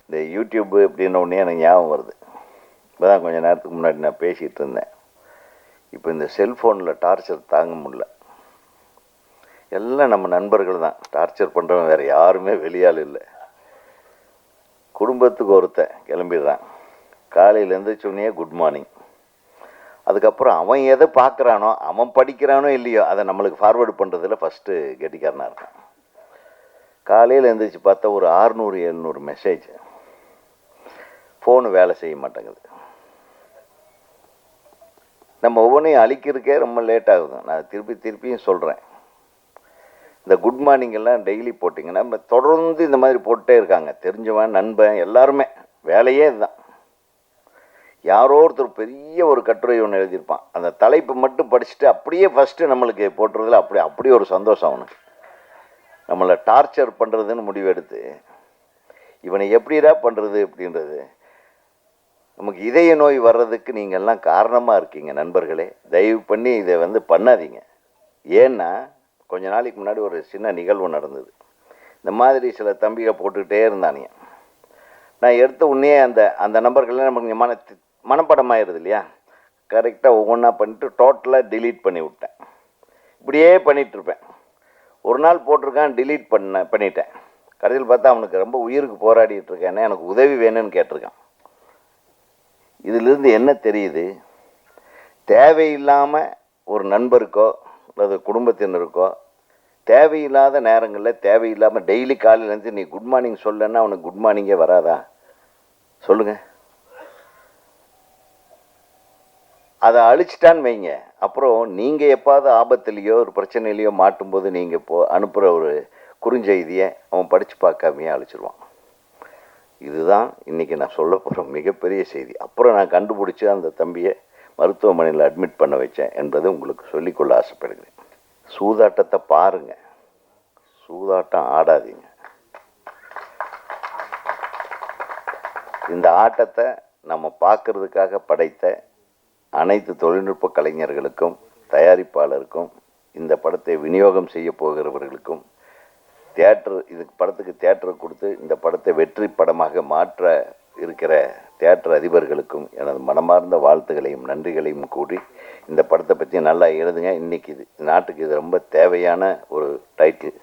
இந்த யூடியூப் அப்படின்ன உடனே எனக்கு ஞாபகம் வருது. இப்போ தான் கொஞ்சம் நேரத்துக்கு முன்னாடி நான் பேசிகிட்டு இருந்தேன். இப்போ இந்த செல்ஃபோனில் டார்ச்சர் தாங்க முடியல. எல்லாம் நம்ம நண்பர்கள் தான் டார்ச்சர் பண்ணுறவன், வேறு யாருமே வெளியால் இல்லை. குடும்பத்துக்கு ஒருத்தன் கிளம்பிடுறான். காலையில் எழுந்திரிச்சோடனே குட் மார்னிங். அதுக்கப்புறம் அவன் எதை பார்க்குறானோ, அவன் படிக்கிறானோ இல்லையோ, அதை நம்மளுக்கு ஃபார்வேர்டு பண்ணுறதுல ஃபஸ்ட்டு கெட்டிக்காரனாக இருக்கான். காலையில் எழுந்திரிச்சு பார்த்தா ஒரு 600-700 மெசேஜ். ஃபோனு வேலை செய்ய மாட்டேங்குது. நம்ம ஒவ்வொன்றையும் அழிக்கிறதுக்கே ரொம்ப லேட் ஆகுது. நான் திருப்பியும் சொல்கிறேன், இந்த குட் மார்னிங் எல்லாம் டெய்லி போட்டிங்கன்னா நம்ம தொடர்ந்து இந்த மாதிரி போட்டுட்டே இருக்காங்க. தெரிஞ்சவன், நண்பன், எல்லாருமே வேலையே இதுதான். யாரோ ஒருத்தர் பெரிய ஒரு கட்டுரை ஒன்று எழுதியிருப்பான். அந்த தலைப்பு மட்டும் படிச்சுட்டு அப்படியே ஃபஸ்ட்டு நம்மளுக்கு போட்டுறதுல அப்படி ஒரு சந்தோஷம் அவனுக்கு. நம்மளை டார்ச்சர் பண்ணுறதுன்னு முடிவெடுத்து இவனை எப்படிடா பண்ணுறது அப்படின்றது. நமக்கு இதய நோய் வர்றதுக்கு நீங்கள்லாம் காரணமாக இருக்கீங்க நண்பர்களே. தயவு பண்ணி இதை பண்ணாதீங்க. ஏன்னா கொஞ்ச நாளைக்கு முன்னாடி ஒரு சின்ன நிகழ்வு நடந்தது. இந்த மாதிரி சில தம்பியை போட்டுக்கிட்டே இருந்தானுங்க. நான் எடுத்த உடனே அந்த நம்பர்கள்லாம் நமக்கு மனப்படமாயிருது இல்லையா. கரெக்டாக ஒவ்வொன்றா பண்ணிவிட்டு டோட்டலாக டிலீட் பண்ணி விட்டேன். இப்படியே பண்ணிகிட்ருப்பேன். ஒரு நாள் போட்டிருக்கான், டிலீட் பண்ணிட்டேன். கடைசியில் பார்த்தா அவனுக்கு ரொம்ப உயிருக்கு போராடிட்டு இருக்கேன்னு எனக்கு உதவி வேணும்னு கேட்டிருக்கான். இதிலிருந்து என்ன தெரியுது? தேவையில்லாமல் ஒரு நண்பருக்கோ அல்லது குடும்பத்தினருக்கோ தேவையில்லாத நேரங்களில் தேவையில்லாமல் டெய்லி காலையிலேருந்து நீ குட் மார்னிங் சொல்லன்னா அவனுக்கு குட் மார்னிங்கே வராதா சொல்லுங்கள்? அதை அழிச்சிட்டான்னு வைங்க, அப்புறம் நீங்கள் எப்பாவது ஆபத்துலேயோ ஒரு பிரச்சனையிலையோ மாட்டும்போது நீங்கள் அனுப்புகிற ஒரு குறுஞ்செய்தியை அவன் படித்து பார்க்காமையே அழிச்சிருவான். இதுதான் இன்றைக்கி நான் சொல்ல போகிற மிகப்பெரிய செய்தி. அப்புறம் நான் கண்டுபிடிச்சி அந்த தம்பியை மருத்துவமனையில் அட்மிட் பண்ண வச்சேன் என்பதை உங்களுக்கு சொல்லிக்கொள்ள ஆசைப்படுகிறேன். சூதாட்டத்தை பாருங்கள், சூதாட்டம் ஆடாதீங்க. இந்த ஆட்டத்தை நம்ம பார்க்கறதுக்காக படைத்த அனைத்து தொழில்நுட்ப கலைஞர்களுக்கும், தயாரிப்பாளருக்கும், இந்த படத்தை விநியோகம் செய்ய போகிறவர்களுக்கும், படத்துக்கு தியேட்டர் கொடுத்து இந்த படத்தை வெற்றி படமாக மாற்ற இருக்கிற தியேட்டர் அதிபர்களுக்கும் எனது மனமார்ந்த வாழ்த்துக்களையும் நன்றிகளையும் கூறி, இந்த படத்தை பற்றி நல்லா எழுதுங்க. இன்றைக்கி நாட்டுக்கு இது ரொம்ப தேவையான ஒரு டைட்டில்.